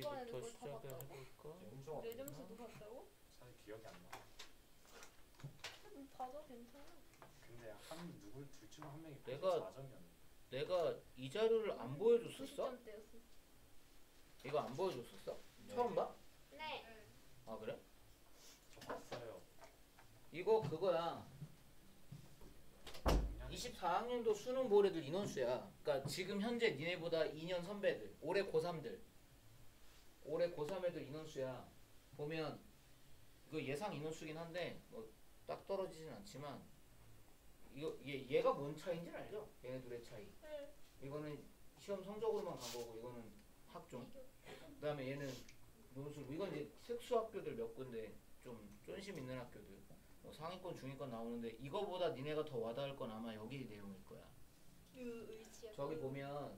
어디부터 걸 다 시작을 봤다고? 해볼까? 영수가 내 점수도 봤다고? 사실 기억이 안 나. 봐도 괜찮아. 근데 한 누굴 둘 중 한 명이 내가- 4점이었네. 내가 이 자료를 안 보여줬었어? 90점대였어. 이거 안 보여줬었어? 네. 처음 봐? 네. 아 그래? 저 봤어요. 이거 그거야. 24학년도 수능 보래들 인원수야. 그러니까 지금 현재 니네보다 2년 선배들, 올해 고3들, 올해 고3 애들 인원수야. 보면 이거 예상 인원수긴 한데 뭐 딱 떨어지진 않지만 이거 얘가 뭔 차이인지 알죠? 얘네 둘의 차이. 네. 이거는 시험 성적으로만 간 거고 이거는 학종. 그다음에 얘는 논술. 이건 이제 특수학교들 몇 군데 좀 쫀심 있는 학교들. 뭐 상위권, 중위권 나오는데 이거보다 니네가 더 와닿을 건 아마 여기 내용일 거야. 유의치야. 저기 보면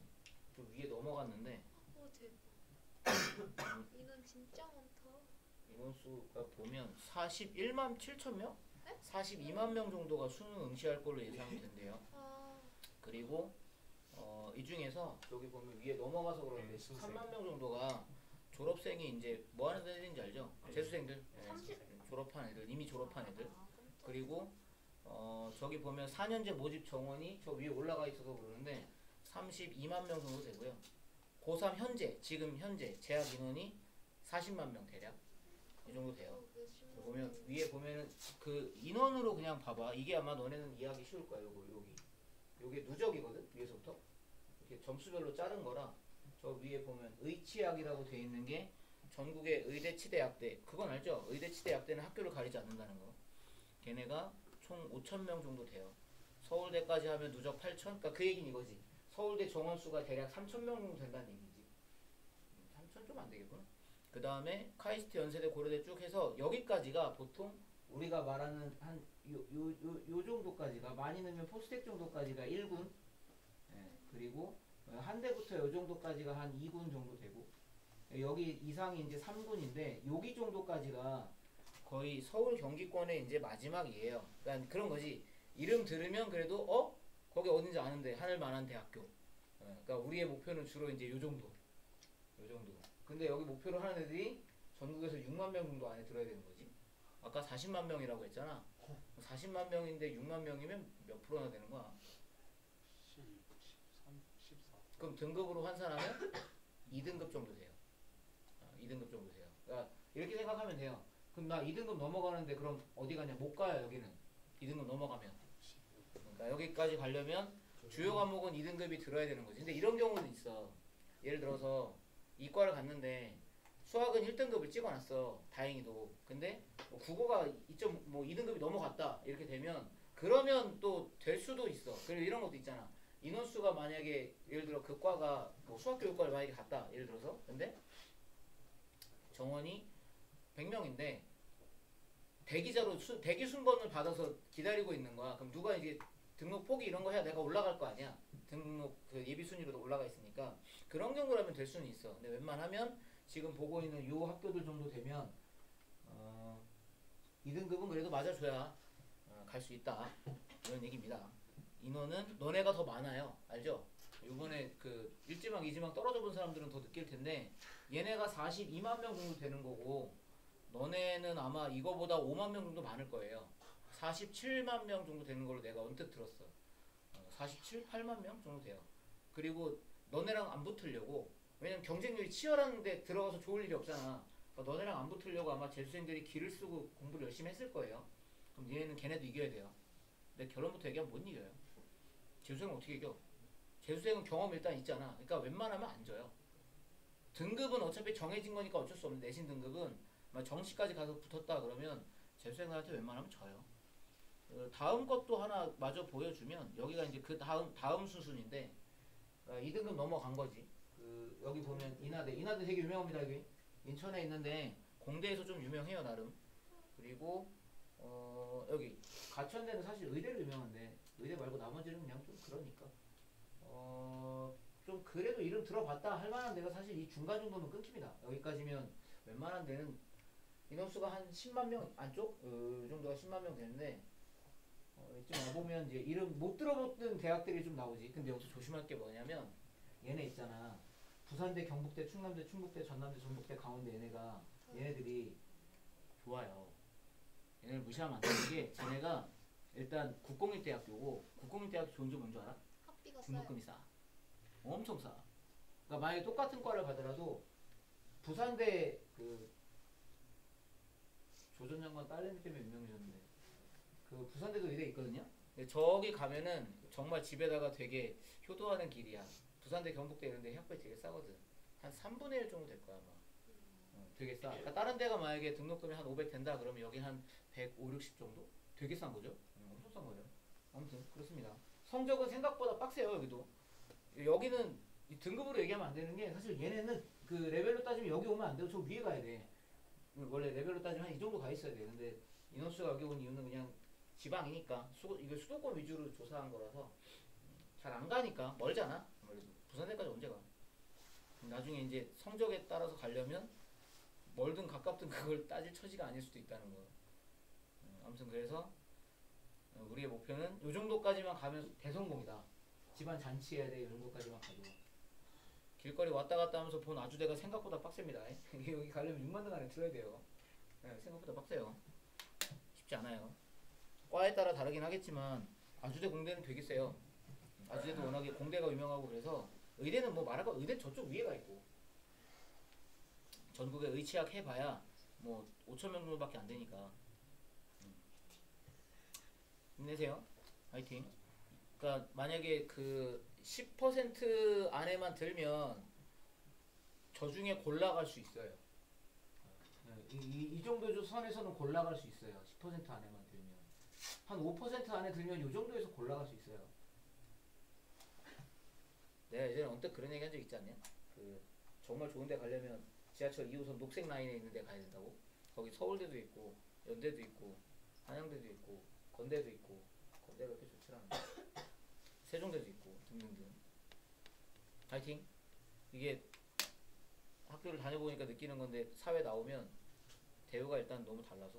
좀 위에 넘어갔는데 오 대박. 인원 진짜 많다. 인원수가 보면 41만 7천 명? 네? 42만 명 정도가 수능 응시할 걸로 예상이 된대요. 아. 그리고 이 중에서 여기 보면 위에 넘어가서 그러는데 13만 명 정도가 졸업생이 이제 뭐 하는 애들인지 알죠? 재수생들. 네, 30. 졸업한 애들, 이미 졸업한 애들. 그리고 저기 보면 4년제 모집 정원이 저 위에 올라가 있어서 그러는데 32만 명 정도 되고요. 고3 현재, 지금 현재 재학 인원이 40만 명 대략 이 정도 돼요. 보면 위에 보면은 그 인원으로 그냥 봐봐. 이게 아마 너네는 이해하기 쉬울 거야. 요게 누적이거든. 위에서부터 이렇게 점수별로 자른 거라 저 위에 보면 의치학이라고 돼 있는 게 전국의 의대, 치대, 약대. 그건 알죠? 의대, 치대, 약대는 학교를 가리지 않는다는 거. 걔네가 총 5천 명 정도 돼요. 서울대까지 하면 누적 8천. 그러니까 그 얘기는 이거지. 서울대 정원수가 대략 3천 명 정도 된다는 얘기지. 3천 좀 안 되겠구나. 그 다음에 카이스트, 연세대, 고려대 쭉 해서 여기까지가 보통 우리가 말하는 한 요 정도까지가 많이 넣으면 포스텍 정도까지가 1군. 예, 그리고 한대부터 요 정도까지가 한 2군 정도 되고 여기 이상이 이제 3군인데 여기 정도까지가 거의 서울 경기권의 이제 마지막이에요. 그러니까 그런 거지. 이름 들으면 그래도 거기 어딘지 아는데 하늘만한 대학교. 그러니까 우리의 목표는 주로 이제 요 정도. 요 정도. 근데 여기 목표로 하는 애들이 전국에서 6만 명 정도 안에 들어야 되는 거지. 아까 40만 명이라고 했잖아. 40만 명인데 6만 명이면 몇 프로나 되는 거야? 13, 14. 그럼 등급으로 환산하면 2등급 정도 돼요. 2등급 정도 돼요. 그러니까 이렇게 생각하면 돼요. 그럼 나 2등급 넘어가는데 그럼 어디 가냐? 못 가요, 여기는. 2등급 넘어가면. 그러니까 여기까지 가려면 주요 과목은 2등급이 들어야 되는 거지. 근데 이런 경우도 있어. 예를 들어서 이과를 갔는데 수학은 1등급을 찍어놨어. 다행히도. 근데 뭐 국어가 2.2등급이 넘어갔다. 이렇게 되면 그러면 또 될 수도 있어. 그리고 이런 것도 있잖아. 인원수가 만약에 예를 들어 그 과가 뭐 수학교육과를 만약에 갔다. 예를 들어서. 근데 정원이 100명인데 대기자로 대기 순번을 받아서 기다리고 있는 거야. 그럼 누가 이제 등록 포기 이런 거 해야 내가 올라갈 거 아니야. 등록 그 예비 순위로도 올라가 있으니까 그런 경우라면 될 수는 있어. 근데 웬만하면 지금 보고 있는 요 학교들 정도 되면 2등급은 그래도 맞아줘야 갈 수 있다. 이런 얘기입니다. 인원은 너네가 더 많아요. 알죠? 요번에 그 1지망, 2지망 떨어져 본 사람들은 더 느낄 텐데 얘네가 42만 명 정도 되는 거고 너네는 아마 이거보다 5만 명 정도 많을 거예요. 47만 명 정도 되는 걸로 내가 언뜻 들었어. 47, 8만 명 정도 돼요. 그리고 너네랑 안 붙으려고 왜냐면 경쟁률이 치열한데 들어가서 좋을 일이 없잖아. 그러니까 너네랑 안 붙으려고 아마 재수생들이 기를 쓰고 공부를 열심히 했을 거예요. 그럼 얘네는 걔네도 이겨야 돼요. 근데 결론부터 얘기하면 못 이겨요. 재수생은 어떻게 이겨? 재수생은 경험 일단 있잖아. 그러니까 웬만하면 안 져요. 등급은 어차피 정해진 거니까 어쩔 수 없는 내신 등급은 정시까지 가서 붙었다 그러면 재수생들한테 웬만하면 져요. 다음 것도 하나 마저 보여주면 여기가 이제 그 다음 수순인데 2등급 넘어간 거지. 그 여기 보면 인하대 되게 유명합니다. 여기 인천에 있는데 공대에서 좀 유명해요 나름. 그리고 여기 가천대는 사실 의대로 유명한데 의대 말고 나머지는 그냥 좀 그러니까 좀 그래도 이름 들어봤다 할 만한 데가 사실 이 중간 정도는 끊깁니다. 여기까지면 웬만한 데는 인원수가 한 10만 명 안쪽? 이 정도가 10만 명 되는데 이쯤 와보면 이제 이름 못 들어봤던 대학들이 좀 나오지. 근데 여기서 조심할 게 뭐냐면 얘네 있잖아. 부산대, 경북대, 충남대, 충북대, 전남대, 전북대, 강원대 얘네들이 좋아요. 얘네를 무시하면 안 되는 게 쟤네가 일단 국공립대학교고 국공립대학교 좋은 점 뭔지 알아? 학비가 싸요. 등록금이 싸. 엄청 싸. 그러니까 만약에 똑같은 과를 가더라도 부산대 그 조전 장관 딸내미 때문에 유명해졌는데 그 부산대도 의대 있거든요. 근데 저기 가면은 정말 집에다가 되게 효도하는 길이야. 부산대, 경북대 이런데 학费되게 싸거든. 한 3분의 1 정도 될 거야 아마. 되게 싸. 그러니까 다른 데가 만약에 등록금이 한 500 된다 그러면 여기 한 150, 60 정도? 되게 싼 거죠. 엄청 싼 거예요. 아무튼 그렇습니다. 성적은 생각보다 빡세요 여기도. 여기는 이 등급으로 얘기하면 안 되는 게 사실 얘네는 그 레벨로 따지면 여기 오면 안 되고 저 위에 가야 돼. 원래 레벨로 따지면 한 이 정도 가 있어야 돼. 근데 인원수가 여기 온 이유는 그냥 지방이니까 이거 수도권 위주로 조사한 거라서 잘 안 가니까 멀잖아. 아무래도 부산대까지 언제 가? 나중에 이제 성적에 따라서 가려면 멀든 가깝든 그걸 따질 처지가 아닐 수도 있다는 거. 아무튼 그래서 우리의 목표는 요 정도까지만 가면 대성공이다. 집안 잔치해야 돼. 이 정도까지만 가도. 길거리 왔다 갔다 하면서 본 아주대가 생각보다 빡셉니다. 여기 가려면 6만 원 안에 들어야 돼요. 생각보다 빡세요. 쉽지 않아요. 과에 따라 다르긴 하겠지만 아주대 공대는 되게 세요. 아주대도 워낙에 공대가 유명하고 그래서 의대는 뭐 말할 거 의대 저쪽 위에 가 있고 전국에 의치학 해봐야 뭐 5천 명 정도밖에 안 되니까 힘내세요. 화이팅. 그러니까 만약에 그 10% 안에만 들면 저 중에 골라갈 수 있어요. 이 정도 선에서는 골라갈 수 있어요. 10% 안에만 들면 한 5% 안에 들면 이 정도에서 골라갈 수 있어요. 내가 예전에 언뜻 그런 얘기 한 적 있지 않냐? 그 정말 좋은 데 가려면 지하철 2호선 녹색 라인에 있는 데 가야 된다고? 거기 서울대도 있고 연대도 있고 한양대도 있고 건대도 있고 건대가 그렇게 좋지 않은데 세종대도 있고 등등등. 파이팅. 이게 학교를 다녀보니까 느끼는 건데 사회 나오면 대우가 일단 너무 달라서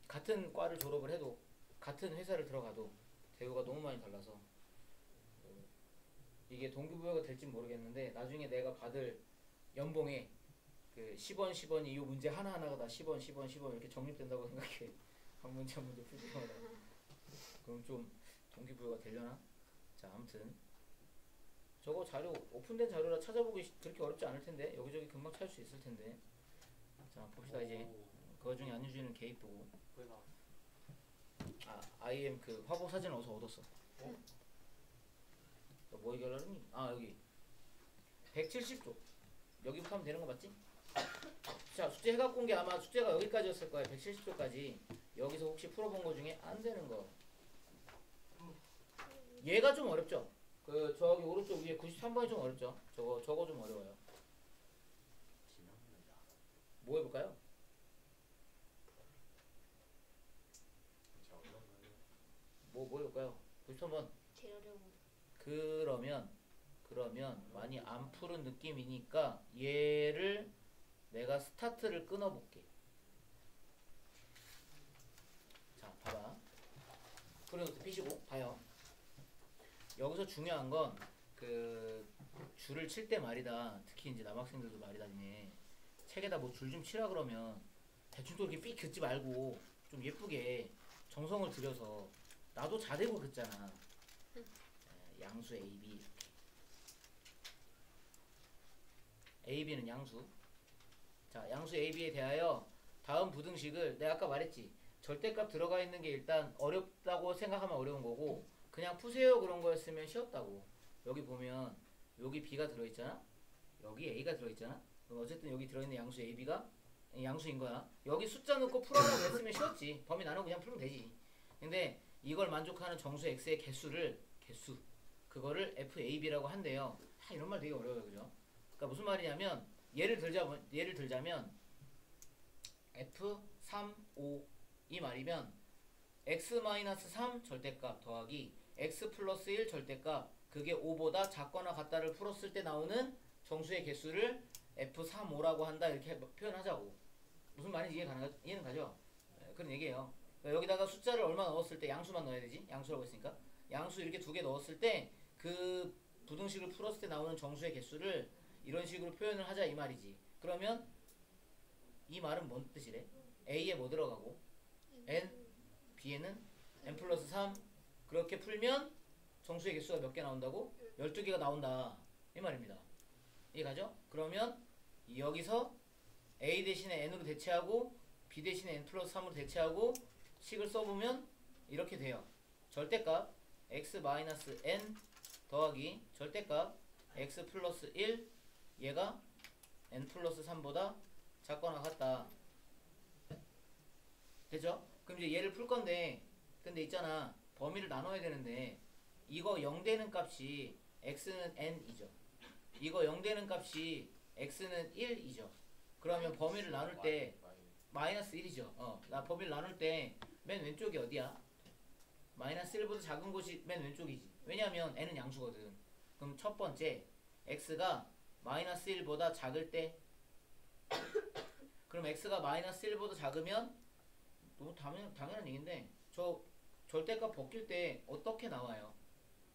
같은 과를 졸업을 해도 같은 회사를 들어가도 대우가 너무 많이 달라서 이게 동기부여가 될진 모르겠는데 나중에 내가 받을 연봉에 그 10원 10원 이 문제 하나하나가 다 10원 10원 10원 이렇게 적립된다고 생각해. 한 문제 한 문제 풀 때마다. 그럼 좀 동기부여가 되려나? 자, 아무튼 저거 자료 오픈된 자료라 찾아보기 그렇게 어렵지 않을 텐데 여기저기 금방 찾을 수 있을 텐데. 자, 봅시다. 이제 그 중에 안유주는 개입도고. 왜 나왔어? IM 그 화보 사진 어디서 얻었어? 뭐 해결하니? 여기 170쪽 여기부터 하면 되는 거 맞지? 자, 숙제 해갖고 온 게 아마 숙제가 여기까지였을 거야. 170쪽까지. 여기서 혹시 풀어본 거 중에 안 되는 거. 얘가 좀 어렵죠? 그 저기 오른쪽 위에 93번이 좀 어렵죠? 저거 좀 어려워요. 뭐 해볼까요? 뭐 해볼까요? 93번. 제일 어려운 거. 그러면 많이 안 푸른 느낌이니까 얘를 내가 스타트를 끊어볼게. 자, 봐봐. 프린트 피시고 봐요. 여기서 중요한 건 그 줄을 칠 때 말이다. 특히 이제 남학생들도 말이다. 책에다 뭐 줄 좀 치라 그러면 대충 또 이렇게 삑 긋지 말고 좀 예쁘게 정성을 들여서 나도 자대고 긋잖아. 양수 AB 이렇게. AB는 양수. 자, 양수 AB에 대하여 다음 부등식을 내가 아까 말했지. 절대값 들어가 있는 게 일단 어렵다고 생각하면 어려운 거고 그냥 푸세요 그런 거였으면 쉬웠다고. 여기 보면 여기 B가 들어있잖아. 여기 A가 들어있잖아. 그럼 어쨌든 여기 들어있는 양수 AB가 양수인 거야. 여기 숫자 넣고 풀어라고 했으면 쉬웠지. 범위 나누고 그냥 풀면 되지. 근데 이걸 만족하는 정수 X의 개수 그거를 FAB라고 한대요. 이런 말 되게 어려워요. 그죠? 그러니까 무슨 말이냐면 예를 들자면 F3, 5 이 말이면 X-3 절대값 더하기 X 플러스 1 절대값 그게 5보다 작거나 같다를 풀었을 때 나오는 정수의 개수를 F3, 5라고 한다 이렇게 표현하자고. 무슨 말인지 이해는 가죠? 그런 얘기예요. 그러니까 여기다가 숫자를 얼마 넣었을 때 양수만 넣어야 되지? 양수라고 했으니까 양수 이렇게 두 개 넣었을 때 그 부등식을 풀었을 때 나오는 정수의 개수를 이런 식으로 표현을 하자 이 말이지. 그러면 이 말은 뭔 뜻이래? A에 뭐 들어가고 N, B에는 N 플러스 3. 그렇게 풀면 정수의 개수가 몇 개 나온다고? 12개가 나온다 이 말입니다. 이해가죠? 그러면 여기서 A 대신에 N으로 대체하고 B 대신에 N 플러스 3으로 대체하고 식을 써보면 이렇게 돼요. 절대값 x 마이너스 n 더하기 절대값 x 플러스 1 얘가 n 플러스 3보다 작거나 같다. 되죠? 그럼 이제 얘를 풀 건데 근데 있잖아 범위를 나눠야 되는데 이거 0 되는 값이 x는 n이죠. 이거 0 되는 값이 x는 1이죠. 그러면 범위를 나눌 때 마이너스 1이죠. 나 범위를 나눌 때 맨 왼쪽이 어디야? 마이너스 1보다 작은 곳이 맨 왼쪽이지. 왜냐면 n은 양수거든. 그럼 첫 번째 x가 마이너스 1보다 작을 때 그럼 x가 마이너스 1보다 작으면 너무 당연한 얘기인데 저 절대값 벗길 때 어떻게 나와요?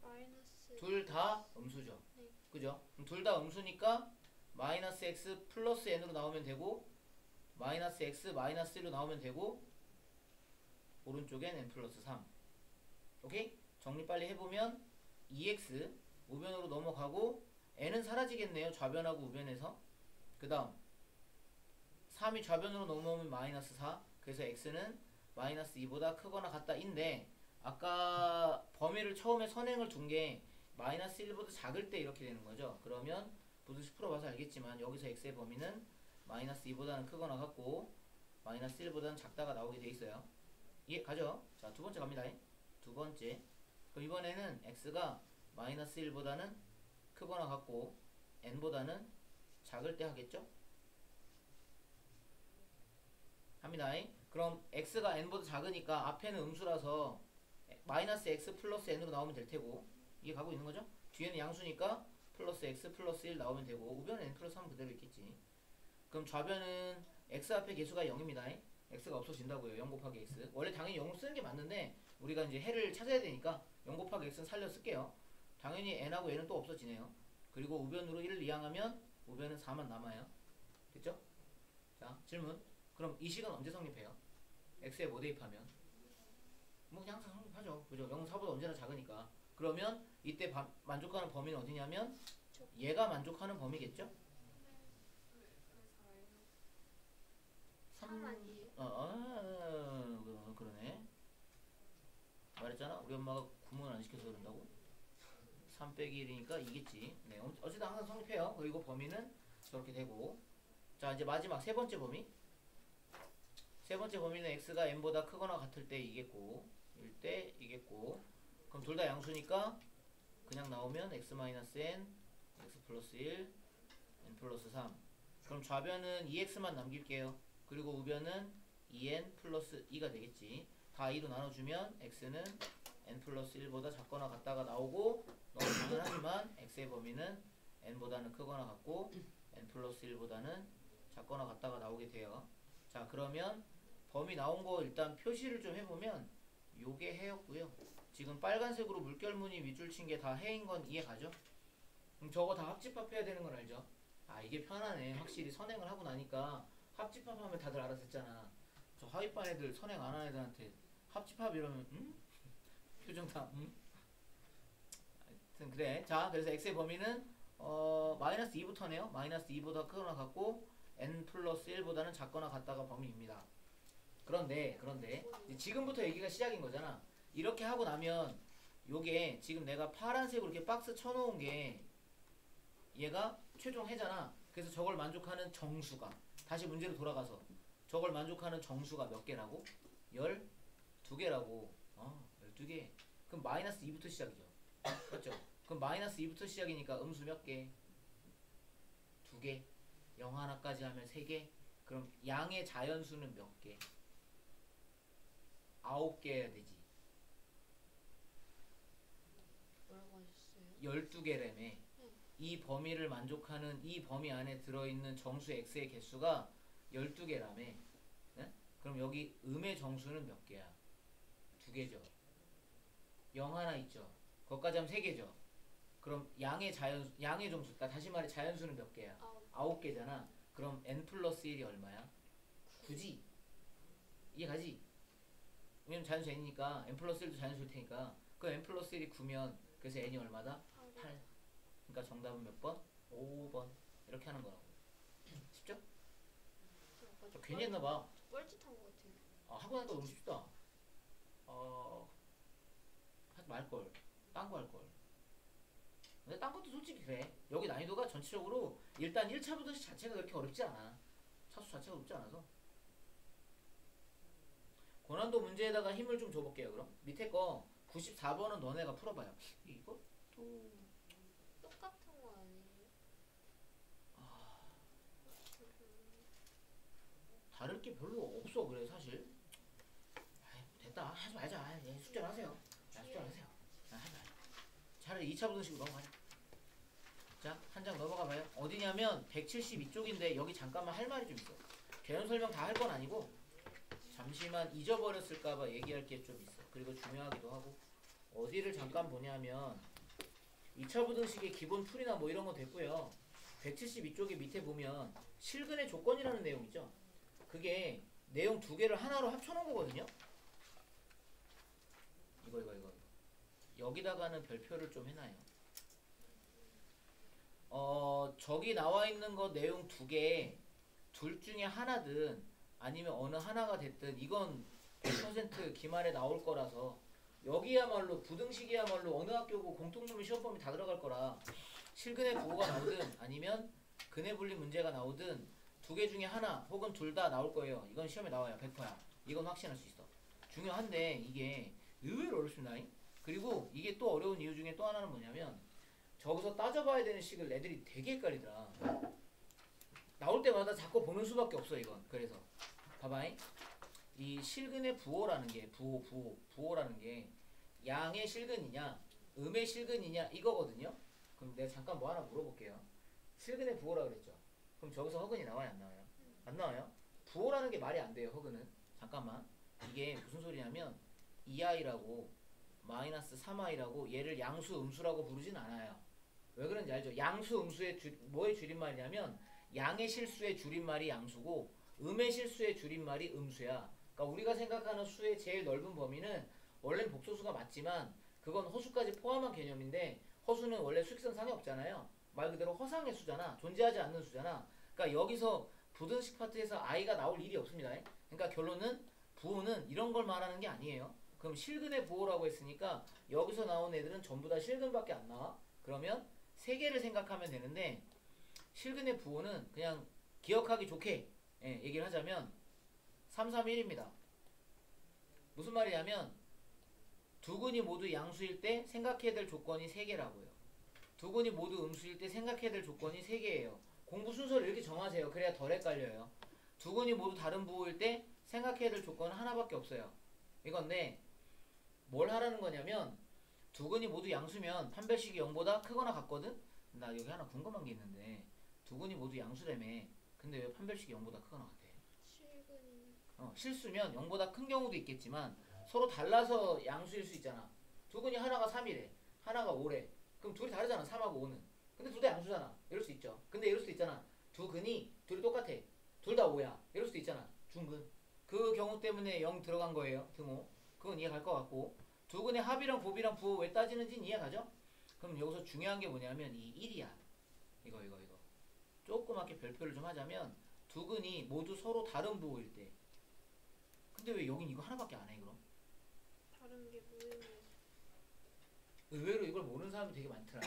마이너스. 둘 다 음수죠. 네. 그죠? 그럼 둘 다 음수니까 마이너스 x 플러스 n으로 나오면 되고 마이너스 x 마이너스 1로 나오면 되고 오른쪽엔 n 플러스 3. 오케이? 정리 빨리 해보면 2x 우변으로 넘어가고 n은 사라지겠네요. 좌변하고 우변에서. 그 다음 3이 좌변으로 넘어오면 마이너스 4. 그래서 x는 마이너스 2보다 크거나 같다 인데 아까 범위를 처음에 선행을 둔 게 마이너스 1보다 작을 때 이렇게 되는 거죠. 그러면 부등식 풀어봐서 알겠지만 여기서 x의 범위는 마이너스 2보다는 크거나 같고 마이너스 1보다는 작다가 나오게 돼 있어요. 이해 가죠? 자, 두 번째 갑니다. 두 번째. 그럼 이번에는 x가 마이너스 1보다는 크거나 같고 n보다는 작을 때 하겠죠? 합니다. 그럼 x가 n보다 작으니까 앞에는 음수라서 마이너스 x 플러스 n으로 나오면 될 테고 이게 가고 있는 거죠? 뒤에는 양수니까 플러스 x 플러스 1 나오면 되고 우변은 n 플러스 3 그대로 있겠지. 그럼 좌변은 x 앞에 개수가 0입니다. x가 없어진다고요. 0 곱하기 x. 원래 당연히 0을 쓰는 게 맞는데 우리가 이제 해를 찾아야 되니까 0 곱하기 x는 살려 쓸게요. 당연히 n하고 n은 또 없어지네요. 그리고 우변으로 1을 이항하면 우변은 4만 남아요. 됐죠? 자, 질문. 그럼 이 식은 언제 성립해요? x에 뭐 대입하면? 뭐 그냥 항상 성립하죠. 그죠? 0은 4보다 언제나 작으니까. 그러면 이때 만족하는 범위는 어디냐면 얘가 만족하는 범위겠죠? 3 아니에요? 그러네. 말했잖아. 우리 엄마가 구분을 안 시켜서 그런다고. 3 빼기 1이니까 이겠지. 네, 어쨌든 항상 성립해요. 그리고 범위는 저렇게 되고. 자, 이제 마지막 세 번째 범위. 세 번째 범위는 x가 n보다 크거나 같을 때 이겠고, 일 때 이겠고. 그럼 둘 다 양수니까 그냥 나오면 x-n, x 플러스 1, n 플러스 3. 그럼 좌변은 2x만 남길게요. 그리고 우변은 2n 플러스 2가 되겠지. 다 2로 나눠주면 x는 n 플러스 1보다 작거나 같다가 나오고 너무 당연하지만 x의 범위는 n보다는 크거나 같고 n 플러스 1보다는 작거나 같다가 나오게 돼요. 자, 그러면 범위 나온 거 일단 표시를 좀 해보면 요게 해였고요. 지금 빨간색으로 물결무늬 밑줄 친 게 다 해인 건 이해 가죠? 그럼 저거 다 합집합해야 되는 건 알죠? 아, 이게 편하네. 확실히 선행을 하고 나니까 합집합하면 다들 알아듣잖아. 저 하위반 애들 선행 안 하는 애들한테 합집합 이러면 표정 다 하여튼 그래. 자, 그래서 x의 범위는 마이너스 2부터네요. 마이너스 2보다 크거나 같고 n 플러스 1보다는 작거나 같다가 범위입니다. 그런데 이제 지금부터 얘기가 시작인 거잖아. 이렇게 하고 나면 요게 지금 내가 파란색으로 이렇게 박스 쳐놓은 게 얘가 최종 해잖아. 그래서 저걸 만족하는 정수가 다시 문제로 돌아가서 저걸 만족하는 정수가 몇 개라고? 12개라고. 12개. 그럼 마이너스 2부터 시작이죠. 맞죠? 그럼 마이너스 2부터 시작이니까 음수 몇 개? 2개. 0 하나까지 하면 3개. 그럼 양의 자연수는 몇 개? 9개여야 되지. 뭐라고 하셨어요? 12개라며. 이 범위를 만족하는 이 범위 안에 들어있는 정수 x의 개수가 12개라며. 네? 그럼 여기 음의 정수는 몇 개야? 2개죠. 0 하나 있죠. 거기까지 하면 3개죠. 그럼 양의 정수, 그러니까 다시 말해 자연수는 몇 개야? 아홉. 9개잖아. 그럼 n 플러스 1이 얼마야? 9지. 이해가지? 왜냐면 자연수 n이니까 n 플러스 1도 자연수일 테니까 그 n 플러스 1이 9면 그래서 n이 얼마다? 8. 그러니까 정답은 몇 번? 5번. 이렇게 하는 거라고. 쉽죠? 저 괜히 했나봐. 뻘짓한 것 같아요. 하고 나니까 너무 쉽다. 하지 말걸. 딴 거 할걸. 근데 딴 것도 솔직히 그래. 여기 난이도가 전체적으로 일단 1차부터 자체가 그렇게 어렵지 않아. 차수 자체가 어렵지 않아서. 고난도 문제에다가 힘을 좀 줘볼게요. 그럼 밑에 거 94번은 너네가 풀어봐요. 이것도 똑같은 거 아니에요? 다를 게 별로 없어. 그래 사실. 됐다. 하지 말자. 숙제를 하세요. 숙제를 하세요. 하지 말자. 차라리 2차 부등식으로 넘어가자. 자, 한 장 넘어가 봐요. 어디냐면 172쪽인데 여기 잠깐만 할 말이 좀 있어. 개념 설명 다 할 건 아니고 잠시만 잊어버렸을까봐 얘기할 게 좀 있어. 그리고 중요하기도 하고. 어디를 잠깐 보냐면 2차 부등식의 기본 풀이나 뭐 이런 거 됐고요. 172쪽에 밑에 보면 실근의 조건이라는 내용 있죠. 그게 내용 두 개를 하나로 합쳐놓은 거거든요. 이거. 여기다가는 별표를 좀 해놔요. 저기 나와 있는 거 내용 두 개, 둘 중에 하나든 아니면 어느 하나가 됐든 이건 100% 기말에 나올 거라서 여기야말로 부등식이야말로 어느 학교고 공통분모 시험범위 다 들어갈 거라 실근의 부호가 나오든 아니면 근의 분리 문제가 나오든 두 개 중에 하나 혹은 둘 다 나올 거예요. 이건 시험에 나와요. 100%야. 이건 확신할 수 있어. 중요한데 이게 의외로 어렵습니다. 그리고 이게 또 어려운 이유 중에 또 하나는 뭐냐면 저기서 따져봐야 되는 식을 애들이 되게 헷갈리더라. 나올 때마다 자꾸 보는 수밖에 없어 이건. 그래서 봐봐잉. 이 실근의 부호라는 게 부호라는 게 양의 실근이냐 음의 실근이냐 이거거든요. 그럼 내가 잠깐 뭐 하나 물어볼게요. 실근의 부호라 그랬죠. 그럼 저기서 허근이 나와요 안 나와요? 안 나와요? 부호라는 게 말이 안 돼요. 허근은. 잠깐만. 이게 무슨 소리냐면 2i라고 마이너스 3i라고 얘를 양수 음수라고 부르진 않아요. 왜 그런지 알죠? 양수 음수의 뭐의 줄임말이냐면 양의 실수의 줄임말이 양수고 음의 실수의 줄임말이 음수야. 그러니까 우리가 생각하는 수의 제일 넓은 범위는 원래는 복소수가 맞지만 그건 허수까지 포함한 개념인데 허수는 원래 수직선상에 없잖아요. 말 그대로 허상의 수잖아. 존재하지 않는 수잖아. 그러니까 여기서 부등식 파트에서 i가 나올 일이 없습니다. 그러니까 결론은 부호는 이런 걸 말하는 게 아니에요. 그럼 실근의 부호라고 했으니까 여기서 나온 애들은 전부 다 실근밖에 안 나와. 그러면 세 개를 생각하면 되는데 실근의 부호는 그냥 기억하기 좋게 얘기를 하자면 331입니다. 무슨 말이냐면 두 근이 모두 양수일 때 생각해야 될 조건이 3개라고요. 두 근이 모두 음수일 때 생각해야 될 조건이 3개예요. 공부 순서를 이렇게 정하세요. 그래야 덜 헷갈려요. 두 근이 모두 다른 부호일 때 생각해야 될 조건은 하나밖에 없어요. 이건데 뭘 하라는 거냐면 두 근이 모두 양수면 판별식이 0보다 크거나 같거든? 나 여기 하나 궁금한 게 있는데 두 근이 모두 양수라며. 근데 왜 판별식이 0보다 크거나 같아? 실근이. 실수면 0보다 큰 경우도 있겠지만 서로 달라서 양수일 수 있잖아. 두 근이 하나가 3이래. 하나가 5래. 그럼 둘이 다르잖아. 3하고 5는. 근데 둘 다 양수잖아. 이럴 수 있죠. 근데 이럴 수도 있잖아. 두 근이 둘이 똑같아. 둘 다 5야. 이럴 수도 있잖아. 중근. 그 경우 때문에 0 들어간 거예요. 등호. 그건 이해 갈 것 같고 두 근의 합이랑 곱이랑 부호 왜 따지는지는 이해 가죠? 그럼 여기서 중요한 게 뭐냐면 이 1이야. 이거. 조그맣게 별표를 좀 하자면 두 근이 모두 서로 다른 부호일 때. 근데 왜 여긴 이거 하나밖에 안 해 그럼? 다른 게 뭐예요? 의외로 이걸 모르는 사람이 되게 많더라.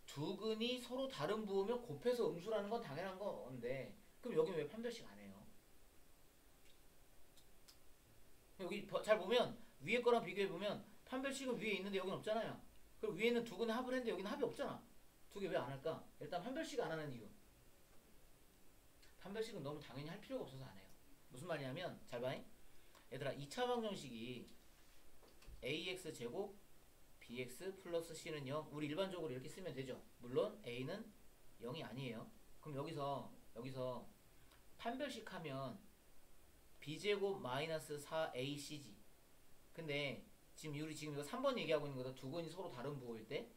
두 근이 서로 다른 부호면 곱해서 음수라는 건 당연한 건데 그럼 여긴 왜 판별식 안 해요? 여기 잘 보면 위에 거랑 비교해 보면 판별식은 위에 있는데 여긴 없잖아요. 그리고 위에는 두 근의 합을 했는데 여기는 합이 없잖아. 두 개 왜 안 할까? 일단 판별식 안 하는 이유. 판별식은 너무 당연히 할 필요가 없어서 안 해요. 무슨 말이냐면 잘 봐잉. 얘들아 2차 방정식이 ax 제곱 bx 플러스 c는 0. 우리 일반적으로 이렇게 쓰면 되죠. 물론 a는 0이 아니에요. 그럼 여기서 판별식 하면 b제곱 마이너스 4ac지. 근데 우리 지금 이거 3번 얘기하고 있는 거다. 두 근이 서로 다른 부호일 때.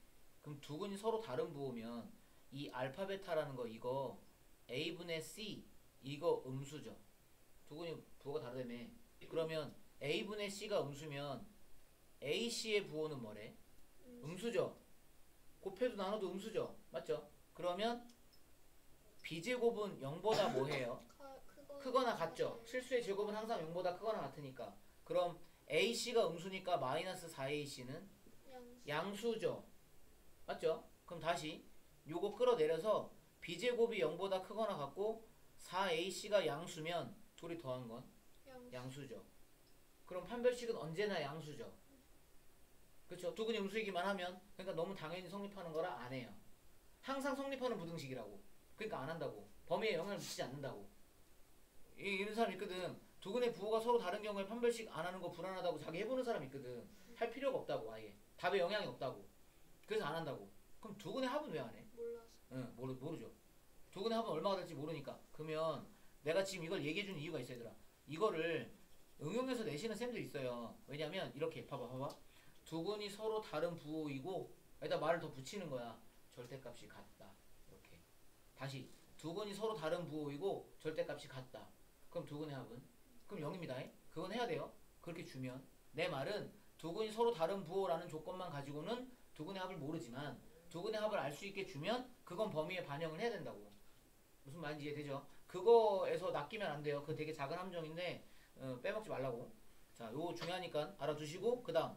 그럼 두 근이 서로 다른 부호면 이 알파 베타라는 거 이거 A분의 C 이거 음수죠. 두 근이 부호가 다르다며. 그러면 A분의 C가 음수면 AC의 부호는 뭐래? 음수죠. 곱해도 나눠도 음수죠. 맞죠? 그러면 B제곱은 0보다 뭐해요? 크거나 같죠. 실수의 제곱은 항상 0보다 크거나 같으니까. 그럼 AC가 음수니까 마이너스 4AC는 양수죠. 맞죠? 그럼 다시 요거 끌어내려서 B제곱이 0보다 크거나 같고 4AC가 양수면 둘이 더한 건 양수죠. 그럼 판별식은 언제나 양수죠. 그렇죠? 두 근이 음수이기만 하면 그러니까 너무 당연히 성립하는 거라 안 해요. 항상 성립하는 부등식이라고. 그러니까 안 한다고. 범위에 영향을 미치지 않는다고. 이런 사람 있거든. 두 근의 부호가 서로 다른 경우에 판별식 안 하는 거 불안하다고 자기 해보는 사람 있거든. 할 필요가 없다고 아예. 답에 영향이 없다고. 그래서 안 한다고. 그럼 두 근의 합은 왜 안 해? 몰라서. 응, 모르죠. 두 근의 합은 얼마가 될지 모르니까. 그러면 내가 지금 이걸 얘기해주는 이유가 있어 얘들아. 이거를 응용해서 내시는 쌤들 있어요. 왜냐면 이렇게 봐봐. 두 근이 서로 다른 부호이고 여기다 말을 더 붙이는 거야. 절대값이 같다. 이렇게. 다시 두 근이 서로 다른 부호이고 절대값이 같다. 그럼 두 근의 합은? 그럼 0입니다. 그건 해야 돼요. 그렇게 주면 내 말은 두 근이 서로 다른 부호라는 조건만 가지고는 두 근의 합을 모르지만 두 근의 합을 알 수 있게 주면 그건 범위에 반영을 해야 된다고. 무슨 말인지 이해되죠? 그거에서 낚이면 안 돼요. 그거 되게 작은 함정인데 빼먹지 말라고. 자, 요거 중요하니까 알아두시고 그 다음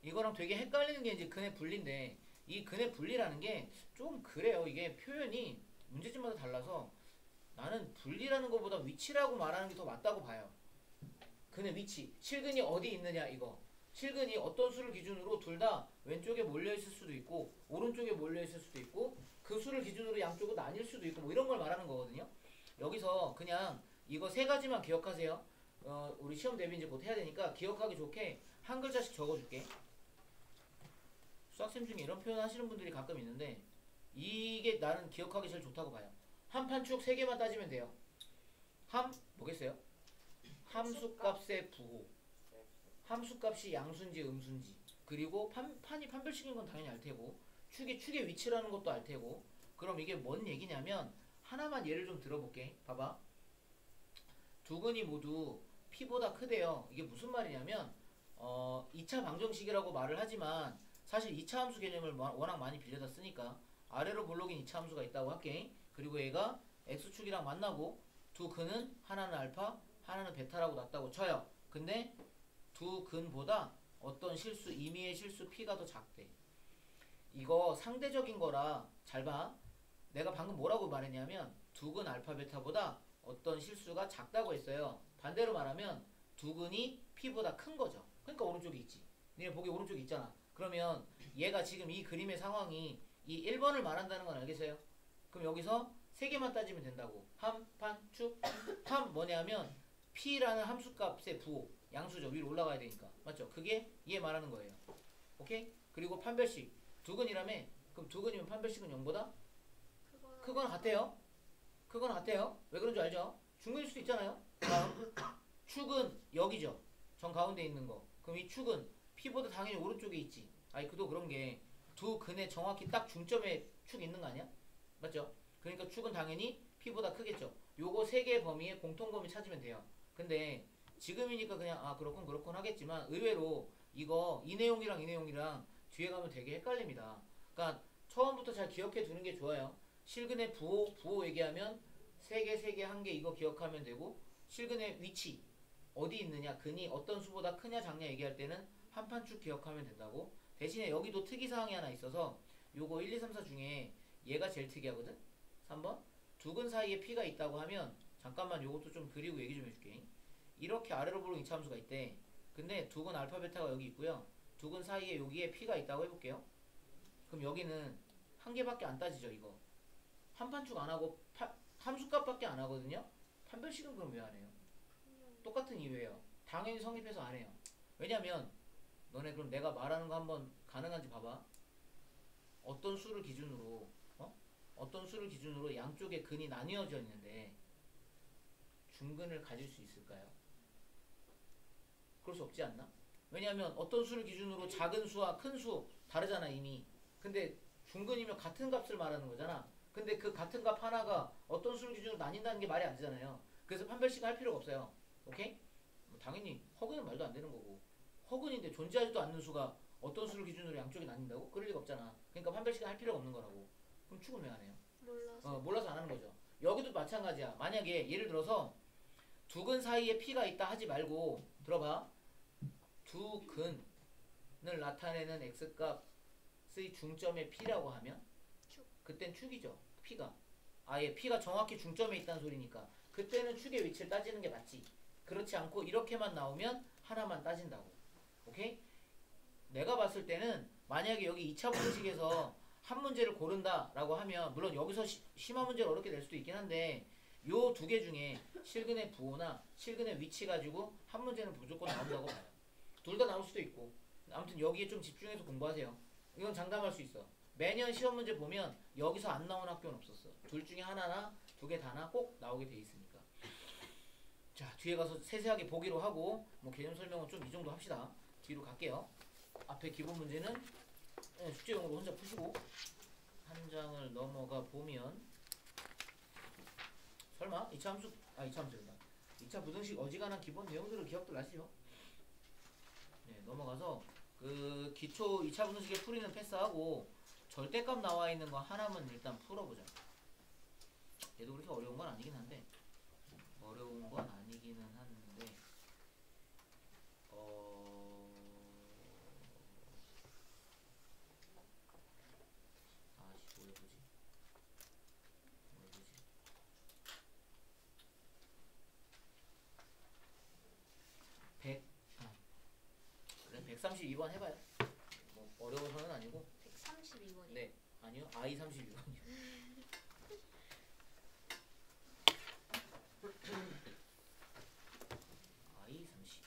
이거랑 되게 헷갈리는 게 이제 근의 분리인데 이 근의 분리라는 게 좀 그래요. 이게 표현이 문제집마다 달라서 나는 분리라는 것보다 위치라고 말하는 게 더 맞다고 봐요. 근의 위치. 실근이 어디 있느냐 이거. 실근이 어떤 수를 기준으로 둘 다 왼쪽에 몰려있을 수도 있고 오른쪽에 몰려있을 수도 있고 그 수를 기준으로 양쪽으로 나뉠 수도 있고 뭐 이런 걸 말하는 거거든요. 여기서 그냥 이거 세 가지만 기억하세요. 우리 시험 대비 이제 곧 해야 되니까 기억하기 좋게 한 글자씩 적어줄게. 수학생 중에 이런 표현 하시는 분들이 가끔 있는데 이게 나는 기억하기 제일 좋다고 봐요. 한판축 3개만 따지면 돼요. 뭐겠어요? 함수값의 부호. 함수값이 양수인지 음수인지. 그리고 판이 판별식인 건 당연히 알 테고 축의 위치라는 것도 알 테고. 그럼 이게 뭔 얘기냐면 하나만 예를 좀 들어볼게. 봐봐. 두 근이 모두 P보다 크대요. 이게 무슨 말이냐면 2차 방정식이라고 말을 하지만 사실 2차 함수 개념을 워낙 많이 빌려다 쓰니까 아래로 볼록인 2차 함수가 있다고 할게. 그리고 얘가 X축이랑 만나고 두 근은 하나는 알파 하나는 베타라고 놨다고 쳐요. 근데 두 근보다 어떤 실수 임의의 실수 P가 더 작대. 이거 상대적인 거라 잘 봐. 내가 방금 뭐라고 말했냐면 두 근 알파 베타보다 어떤 실수가 작다고 했어요. 반대로 말하면 두 근이 P보다 큰 거죠. 그러니까 오른쪽에 있지. 니네 보기 오른쪽에 있잖아. 그러면 얘가 지금 이 그림의 상황이 이 1번을 말한다는 건 알겠어요? 그럼 여기서 3개만 따지면 된다고. 함판축 뭐냐면 P라는 함수값의 부호 양수죠. 위로 올라가야 되니까. 맞죠? 그게 얘 말하는 거예요. 오케이? 그리고 판별식 두 근이라며. 그럼 두 근이면 판별식은 0보다 크거나 같아요. 크거나 같아요. 왜 그런 줄 알죠? 중근일 수도 있잖아요. 다음 축은 여기죠. 정 가운데 있는 거. 그럼 이 축은 P보다 당연히 오른쪽에 있지. 아니 그도 그런 게 두 근에 정확히 딱 중점에 축 있는 거 아니야? 맞죠? 그러니까 축은 당연히 P보다 크겠죠. 요거 3개 범위의 공통 범위 찾으면 돼요. 근데 지금이니까 그냥 그렇군 하겠지만 의외로 이거 이 내용이랑 뒤에 가면 되게 헷갈립니다. 그러니까 처음부터 잘 기억해 두는 게 좋아요. 실근의 부호 얘기하면 3개 1개 이거 기억하면 되고 실근의 위치 어디 있느냐 근이 어떤 수보다 크냐 작냐 얘기할 때는 한 판축 기억하면 된다고. 대신에 여기도 특이사항이 하나 있어서 요거 1, 2, 3, 4 중에 얘가 제일 특이하거든. 3번 두 근 사이에 P가 있다고 하면 잠깐만 요것도 좀 그리고 얘기 좀 해줄게. 이렇게 아래로 보는 이차함수가 있대. 근데 두 근 알파 베타가 여기 있고요. 두 근 사이에 여기에 P가 있다고 해볼게요. 그럼 여기는 한 개밖에 안 따지죠. 이거 한 판축 안 하고 함수값밖에 안 하거든요. 판별식은 그럼 왜 안 해요? 똑같은 이유예요. 당연히 성립해서 안 해요. 왜냐면 너네 그럼 내가 말하는 거 한번 가능한지 봐봐. 어떤 수를 기준으로 양쪽의 근이 나뉘어져 있는데 중근을 가질 수 있을까요? 그럴 수 없지 않나? 왜냐하면 어떤 수를 기준으로 작은 수와 큰 수 다르잖아 이미. 근데 중근이면 같은 값을 말하는 거잖아. 근데 그 같은 값 하나가 어떤 수를 기준으로 나뉜다는 게 말이 안 되잖아요. 그래서 판별식 할 필요가 없어요. 오케이? 뭐 당연히 허근은 말도 안 되는 거고. 허근인데 존재하지도 않는 수가 어떤 수를 기준으로 양쪽이 나뉜다고? 그럴 리가 없잖아. 그러니까 판별식 할 필요가 없는 거라고. 그럼 축은 왜 안 해요? 몰라서. 몰라서 안 하는 거죠. 여기도 마찬가지야. 만약에 예를 들어서 두 근 사이에 P가 있다 하지 말고 들어봐. 두 근을 나타내는 X값의 중점의 P라고 하면 축. 그땐 축이죠. P가. 아예 P가 정확히 중점에 있다는 소리니까 그때는 축의 위치를 따지는 게 맞지. 그렇지 않고 이렇게만 나오면 하나만 따진다고. 오케이? 내가 봤을 때는 만약에 여기 2차 분식에서 한 문제를 고른다라고 하면 물론 여기서 심화 문제를 어렵게 낼 수도 있긴 한데 요 두 개 중에 실근의 부호나 실근의 위치 가지고 한 문제는 무조건 나온다고 봐요. 둘 다 나올 수도 있고 아무튼 여기에 좀 집중해서 공부하세요. 이건 장담할 수 있어. 매년 시험 문제 보면 여기서 안 나온 학교는 없었어. 둘 중에 하나나 두 개 다나 꼭 나오게 돼 있으니까. 자 뒤에 가서 세세하게 보기로 하고 뭐 개념 설명은 좀 이 정도 합시다. 뒤로 갈게요. 앞에 기본 문제는 숙제용으로 혼자 푸시고 한 장을 넘어가 보면 설마 2차 함수 2차 함수다. 2차 부등식 어지간한 기본 내용들을 기억들 나시죠? 네, 넘어가서 그 기초 2차 부등식의 풀이는 패스하고 절대값 나와 있는 거 하나만 일단 풀어보자. 얘도 그렇게 어려운 건 아니긴 한데 어려운 건 아니기는 한데 뭐해 보지? 100 그래 132번 해봐요. 뭐 어려워서는 아니고 132번이요. 네 아니요 I 32번이요. I 32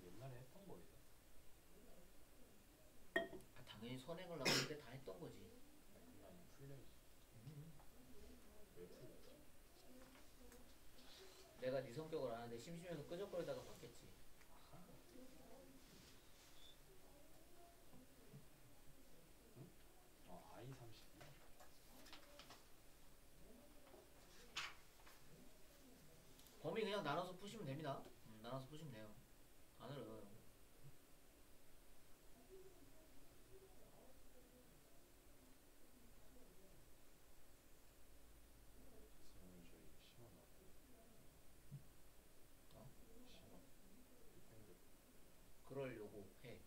옛날에 했던 거예요. 당연히 선행을 나올 때 다 했던 거지. 그게 아니라 풀려 있어. 왜 풀렸지? 내가 네 성격을 아는데 심심해서 끄적거리다가 봤겠지. I 32. 범위 그냥 나눠서 푸시면 됩니다. 나눠서 푸시면 돼요. 안 어려워요. 선생님 저희 심어 나왔고. 심어. 땡겨. 그러려고 해.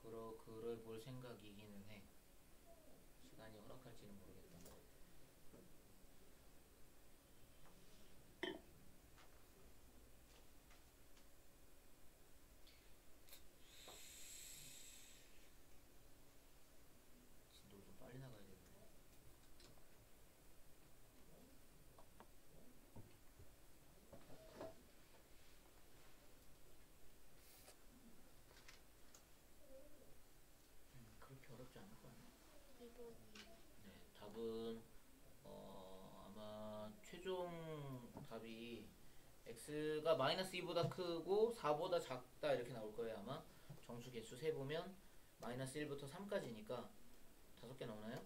그럴 볼 생각이기는 해. 시간이 허락할지는 모르겠다. 진도를 좀 빨리 나가야 되는데. 그렇게 어렵지 않을 거야. 2번이요. 네, 답은 아마 최종 답이 x가 마이너스 2보다 크고 4보다 작다 이렇게 나올 거예요. 아마 정수 개수 세보면 마이너스 1부터 3까지니까 5개 나오나요?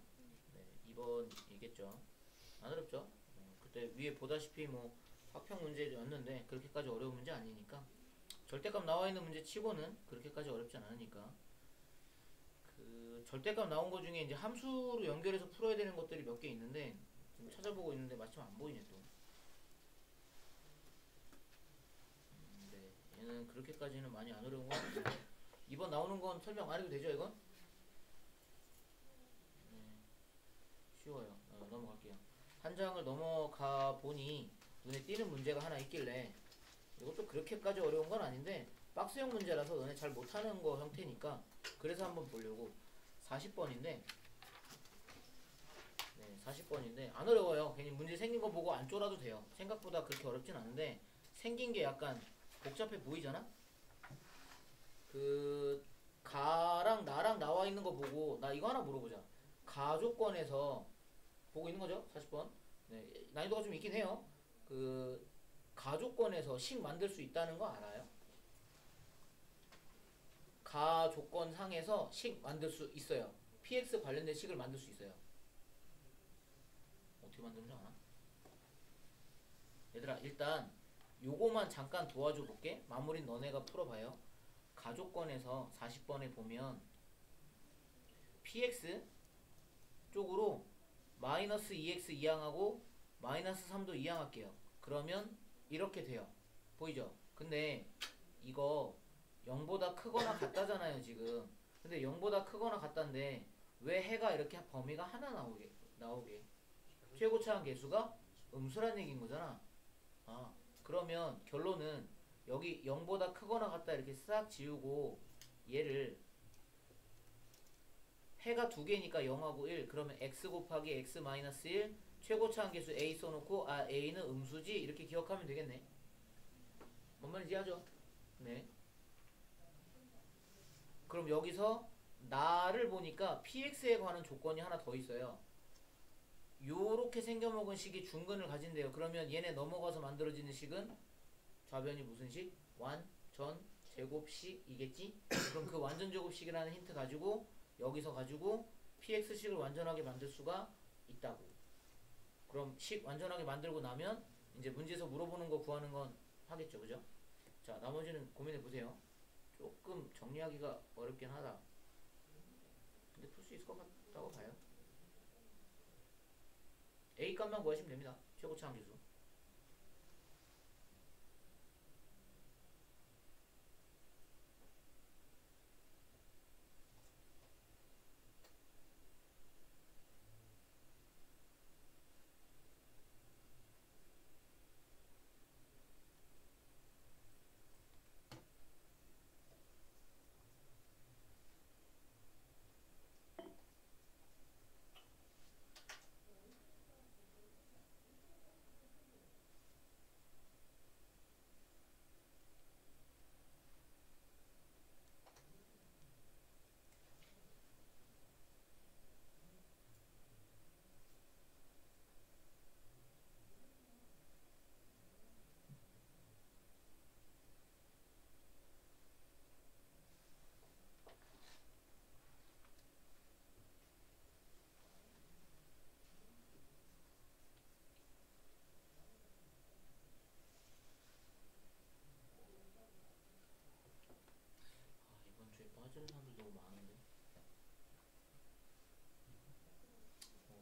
네, 2번이겠죠. 안 어렵죠? 그때 위에 보다시피 뭐 확평 문제였는데 그렇게까지 어려운 문제 아니니까 절대값 나와 있는 문제 치고는 그렇게까지 어렵지 않으니까 그 절대값 나온 거 중에 이제 함수로 연결해서 풀어야 되는 것들이 몇 개 있는데 지금 찾아보고 있는데 마침 안 보이네 또. 네, 얘는 그렇게까지는 많이 안 어려운 거 같아요. 이번 나오는 건 설명 안 해도 되죠 이건? 네, 쉬워요. 넘어갈게요. 한 장을 넘어가 보니 눈에 띄는 문제가 하나 있길래 이것도 그렇게까지 어려운 건 아닌데 박스형 문제라서 너네 잘 못하는 거 형태니까 그래서 한번 보려고 40번인데 네, 40번인데 안 어려워요. 괜히 문제 생긴 거 보고 안 쫄아도 돼요. 생각보다 그렇게 어렵진 않은데 생긴 게 약간 복잡해 보이잖아? 그 가랑 나랑 나와 있는 거 보고 나 이거 하나 물어보자. 가조건에서 보고 있는 거죠? 40번. 네, 난이도가 좀 있긴 해요. 그 가조건에서 식 만들 수 있다는 거 알아요? 가조건 상에서 식 만들 수 있어요. px 관련된 식을 만들 수 있어요. 어떻게 만드는지 아나? 얘들아 일단 요거만 잠깐 도와줘 볼게. 마무리 너네가 풀어봐요. 가조건에서 40번에 보면 px 쪽으로 마이너스 2x 이항하고 마이너스 3도 이항할게요. 그러면 이렇게 돼요. 보이죠? 근데 이거 0보다 크거나 같다잖아요 지금. 근데 0보다 크거나 같다인데 왜 해가 이렇게 범위가 하나 나오게 최고차항 계수가 음수란 얘기인 거잖아. 아 그러면 결론은 여기 0보다 크거나 같다 이렇게 싹 지우고 얘를 해가 두 개니까 0하고 1 그러면 x 곱하기 x 마이너스 1 최고차항 계수 a 써놓고 아 a는 음수지 이렇게 기억하면 되겠네. 뭔 말인지 하죠? 네. 그럼 여기서 나를 보니까 px에 관한 조건이 하나 더 있어요. 요렇게 생겨먹은 식이 중근을 가진대요. 그러면 얘네 넘어가서 만들어지는 식은 좌변이 무슨 식? 완전 제곱식이겠지? 그럼 그 완전 제곱식이라는 힌트 가지고 여기서 가지고 px식을 완전하게 만들 수가 있다고. 그럼 식 완전하게 만들고 나면 이제 문제에서 물어보는 거 구하는 건 하겠죠. 그죠? 자 나머지는 고민해 보세요. 조금 정리하기가 어렵긴 하다. 근데 풀 수 있을 것 같다고 봐요. A 값만 구하시면 됩니다. 최고차항 계수. 이번 주에 빠지는 사람들 너무 많은데.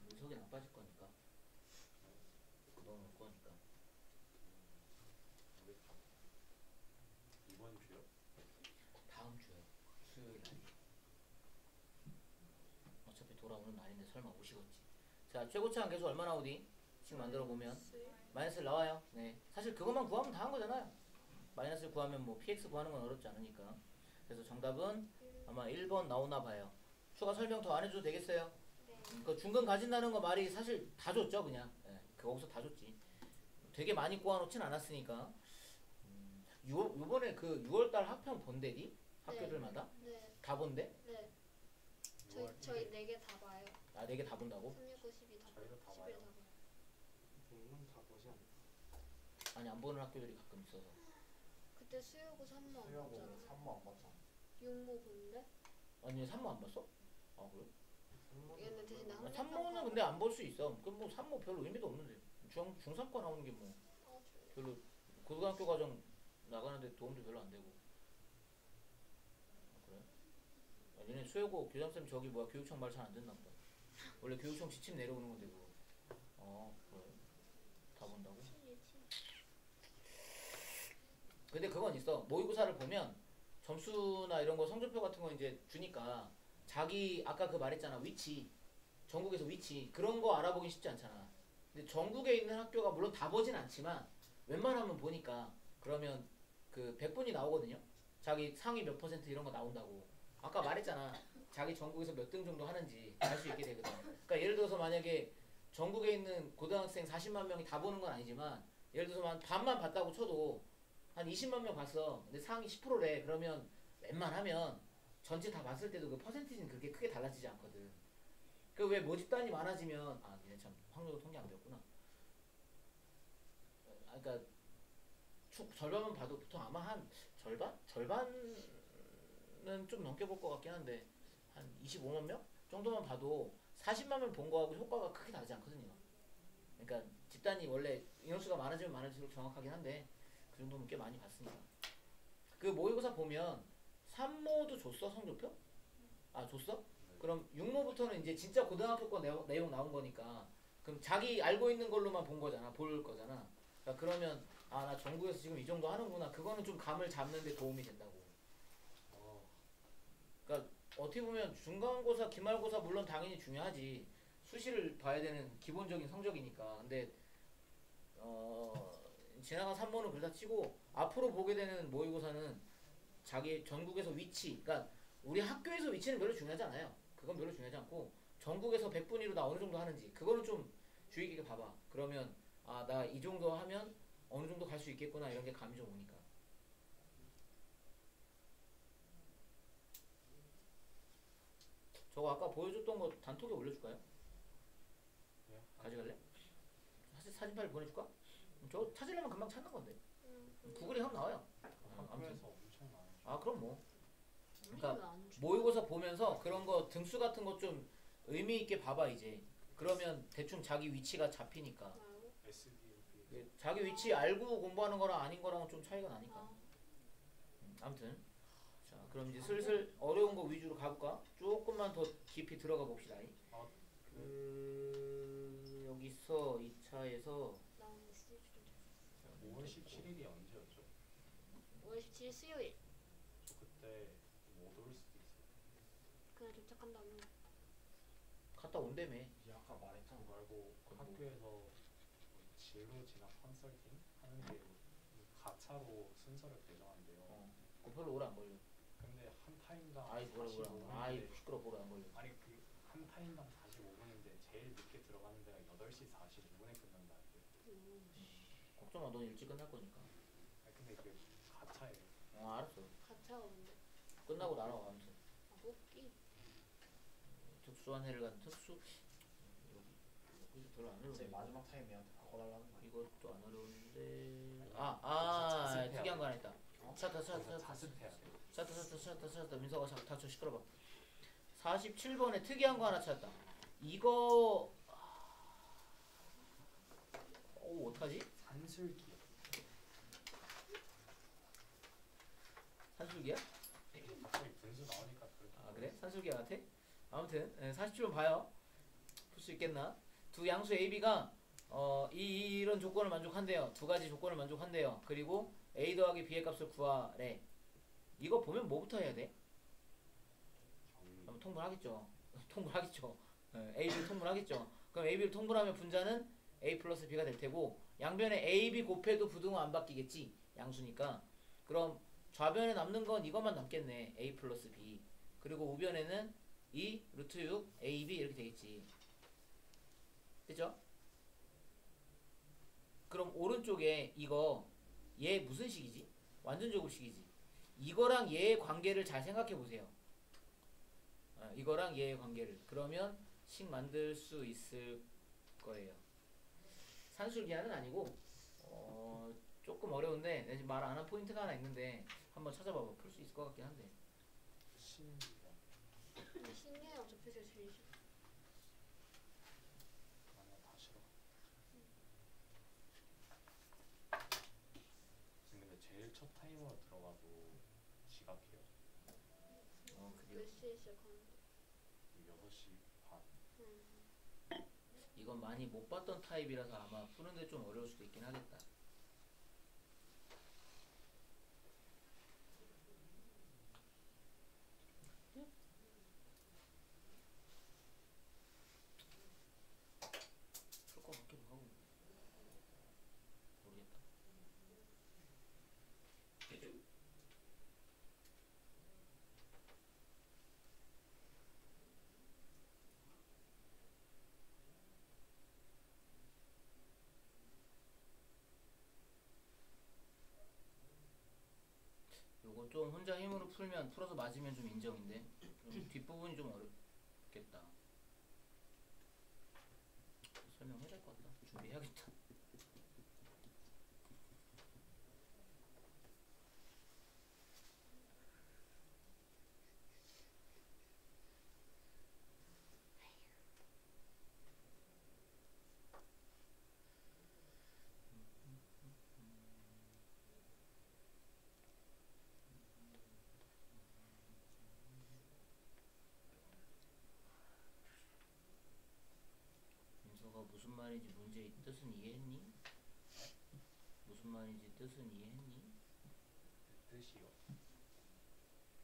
민석이는 안 빠질 거니까. 넣어놓을 거니까. 이번 주요? 다음 주요. 수요일 날. 어차피 돌아오는 날인데 설마 오시겠지. 자 최고차항 계수 얼마 나오디? 식 만들어 보면 마이너스를 나와요. 네. 사실 그것만 구하면 다 한 거잖아요. 마이너스를 구하면 뭐 px 구하는 건 어렵지 않으니까. 그래서 정답은 아마 1번 나오나 봐요. 추가 설명 더 안 해줘도 되겠어요? 그 중근 가진다는 거 말이 사실 다 줬죠 그냥. 네. 거기서 다 줬지. 되게 많이 꼬아놓진 않았으니까. 요번에 그 6월달 학평 본대디? 학교들마다? 네. 다 본대? 네. 6월 저희 1일. 4개 다 봐요. 아 4개 다 본다고? 3, 6, 9, 12 다 봐요. 저희도 다 11 봐요. 다 봐요. 다 보지 않나? 아니 안 보는 학교들이 가끔 있어서. 그때 수요고 3모 안 수요고 봤잖아. 3모 안 봤잖아. 6모 본데? 아니 3모 안 봤어? 아 그래? 얘는 대신에 학년 3모는 근데 안 볼 수 있어. 그럼 뭐 3모 별로 의미도 없는데. 중3과 나오는 게 뭐 별로 고등학교 과정 나가는데 도움도 별로 안 되고. 아, 그래? 아, 얘네 수요고 교장쌤 저기 뭐야 교육청 말 잘 안 듣나 보다. 원래 교육청 지침 내려오는 건데 그거. 그래. 다 본다고? 근데 그건 있어. 모의고사를 보면 점수나 이런 거 성적표 같은 거 이제 주니까 자기 아까 그 말했잖아 위치 전국에서 위치 그런 거 알아보기 쉽지 않잖아. 근데 전국에 있는 학교가 물론 다 보진 않지만 웬만하면 보니까 그러면 그 100분이 나오거든요. 자기 상위 몇 퍼센트 이런 거 나온다고. 아까 말했잖아. 자기 전국에서 몇 등 정도 하는지 알 수 있게 되거든. 그러니까 예를 들어서 만약에 전국에 있는 고등학생 40만 명이 다 보는 건 아니지만 예를 들어서 한 반만 봤다고 쳐도 한 20만 명 봤어. 근데 상위 10%래. 그러면 웬만하면 전체 다 봤을 때도 그 퍼센티지는 그렇게 크게 달라지지 않거든. 그 왜 모집단이 많아지면 니네 참 확률도 통계 안 배웠구나. 그러니까 절반만 봐도 보통 아마 한 절반? 절반은 좀 넘게 볼 것 같긴 한데 한 25만 명 정도만 봐도 40만 명 본 거하고 효과가 크게 다르지 않거든요. 그러니까 집단이 원래 인원수가 많아지면 많아질수록 정확하긴 한데 그 정도면 꽤 많이 봤으니까. 그 모의고사 보면 3모도 줬어 성적표? 아 줬어? 그럼 6모부터는 이제 진짜 고등학교 거 내용 나온 거니까 그럼 자기 알고 있는 걸로만 본 거잖아. 볼 거잖아. 그러니까 그러면 아 나 전국에서 지금 이 정도 하는구나. 그거는 좀 감을 잡는 데 도움이 된다고. 그러니까 어떻게 보면 중간고사, 기말고사 물론 당연히 중요하지. 수시를 봐야 되는 기본적인 성적이니까. 근데 지나간 3모는 그렇다 치고 앞으로 보게 되는 모의고사는 자기 전국에서 위치, 그러니까 우리 학교에서 위치는 별로 중요하지 않아요. 그건 별로 중요하지 않고 전국에서 100분위로 나 어느 정도 하는지 그거는 좀 주의 깊게 봐봐. 그러면 아 나 이 정도 하면 어느 정도 갈 수 있겠구나 이런 게 감이 좀 오니까. 저거 아까 보여줬던 거 단톡에 올려줄까요? 네? 가져갈래? 사진 파일 보내줄까? 저거 찾으려면 금방 찾는 건데. 구글에 하면 나와요. 아무튼. 학교에서 엄청 많이 아 그럼 뭐. 우리는 그러니까 안 줘. 모의고사 보면서 그런 거 등수 같은 거 좀 의미 있게 봐봐 이제. 그러면 대충 자기 위치가 잡히니까. 말고? SDLP 자기 위치 알고 공부하는 거랑 아닌 거랑은 좀 차이가 나니까. 아, 아무튼. 자 그럼 이제 슬슬 어려운 거 위주로 가볼까? 조금만 더 깊이 들어가 봅시다. 여기서 2차에서 나오는 수준. 5월 17일이 언제였죠? 5월 17일 수요일. 저 그때 못 올 수도 있어요. 그날 도착한 다음에 갔다 온다며. 이제 아까 말했잖아. 그거 말고 학교에서 뭐 진로 진학 컨설팅 하는 게 가차로 순서를 배정한대요. 그거 별로 오래 안 걸려. 근데 한 타임당 아이 뭐라 뭐라. 아이 45분인데 시끄러 오래 안 걸려. 아니 그 한 타임당 45분인데 제일 늦게 들어가는 데가 8시 45분에 끝난다. 걱정 마, 넌 일찍 끝날 거니까. 아니 근데 그 가차예요. 알았어. 가차가 뭔데? 끝나고 날아와 아무튼. 아, 뽑기. 특수한 해를 간 특수. 여기 별로 안 이제 어려운데. 마지막 타임 얘한테 바꿔달라는 거 아니야? 이것도 안 어려운데. 자습해야 특이한 거 하나 돼. 있다. 어? 찾았다. 자습해야 돼. 찾았다. 민서가 닥쳐 시끄러워. 47번에 특이한 거 하나 찾았다. 이거 어떡하지? 산술기. 산술기야? 갑자기 분수 나오니까 그렇게. 아 그래? 산술기야 같아? 아무튼 47번 봐요. 풀 수 있겠나? 두 양수 AB가 이런 조건을 만족한대요. 두 가지 조건을 만족한대요. 그리고 A 더하기 B의 값을 구하래. 이거 보면 뭐부터 해야 돼? 한번 통분하겠죠. 통분하겠죠. AB를 통분하겠죠. 그럼 AB를 통분하면 분자는 A 플러스 B가 될 테고 양변에 AB 곱해도 부등호 안 바뀌겠지. 양수니까. 그럼 좌변에 남는 건 이것만 남겠네. A 플러스 B. 그리고 우변에는 2 루트 6 AB 이렇게 되겠지. 됐죠? 그럼 오른쪽에 이거 얘 무슨 식이지? 완전 제곱식이지. 이거랑 얘의 관계를 잘 생각해 보세요. 이거랑 얘의 관계를. 그러면 식 만들 수 있을 거예요. 산술기하는 아니고 조금 어려운데 내가 지금 말 안 한 포인트가 하나 있는데 한번 찾아봐봐. 풀 수 있을 것 같긴 한데. 신기야. 근데 신기해요. 어차피 제일 싫어. 아니야 다 싫어. 근데 제일 첫 타임으로 들어가도 지각해요. 그래요. 몇 시에 시작하는데? 6시 반. 이건 많이 못 봤던 타입이라서 아마 푸는데 좀 어려울 수도 있긴 하겠다. 풀 것 같기도 하고 모르겠다. 요건 좀 혼자 힘으로 풀면 풀어서 맞으면 좀 인정인데 좀 뒷부분이 좀 어렵겠다. 설명해야 될 것 같다. 준비해야겠다. 뜻은 이해했니? 무슨 말인지 뜻은 이해했니? 뜻이요.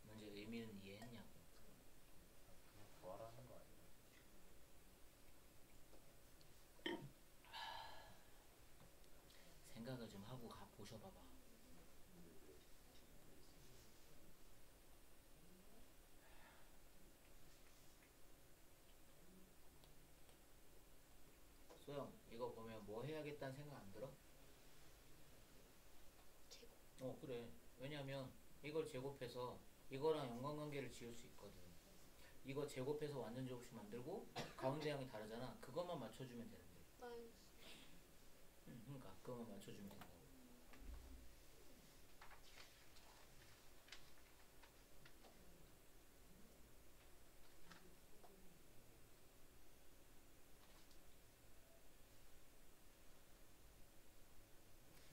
문제 의미는 이해했냐고. 그냥 구하라는 거 아니에요? 생각을 좀 하고 가 보셔봐봐. 소영, 이거 보면 뭐 해야겠다는 생각 안 들어? 제곱. 그래. 왜냐면 이걸 제곱해서 이거랑 연관관계를 지을 수 있거든. 이거 제곱해서 완전 제곱식 만들고 가운데 양이 다르잖아. 그것만 맞춰주면 되는데. 마이너스. 그러니까 그것만 맞춰주면 된다고.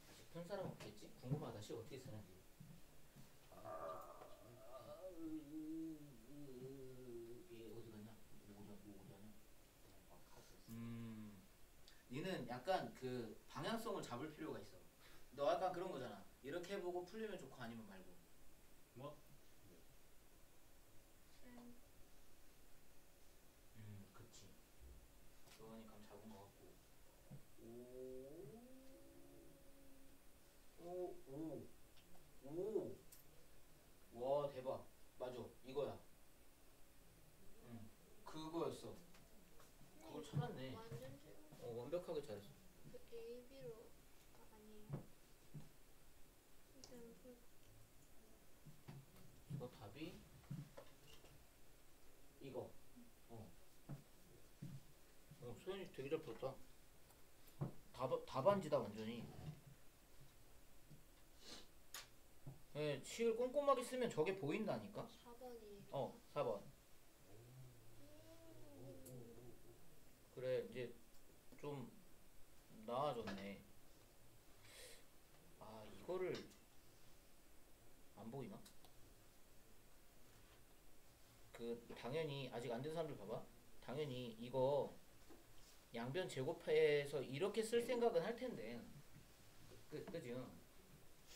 아직 푼 사람 없겠지? 궁금하다. 시 어떻게 쓰는지. 얘 어디 갔냐? 오자냐? 막 하고 있어요. 니는 약간 그 방향성을 잡을 필요가 있어. 너 약간 그런 거잖아. 이렇게 해보고 풀리면 좋고 아니면 말고. 뭐? 그치. 그러니까 감 잡은 것 같고. 오. 와 대박. 맞아. 이거야. 그거였어. 그걸 찾았네. 완전 제곱. 완벽하게 잘했어. 그 AB로 아니에요. 일단 이거 답이 이거. 소연이 되게 잘 풀었다. 답안지다 완전히. 예, 식을 꼼꼼하게 쓰면 저게 보인다니까. 4번이에요. 4번. 그래 이제 좀 나아졌네. 아 이거를 안 보이나? 그 당연히 아직 안 된 사람들 봐봐. 당연히 이거 양변 제곱해서 이렇게 쓸 생각은 할 텐데. 그죠?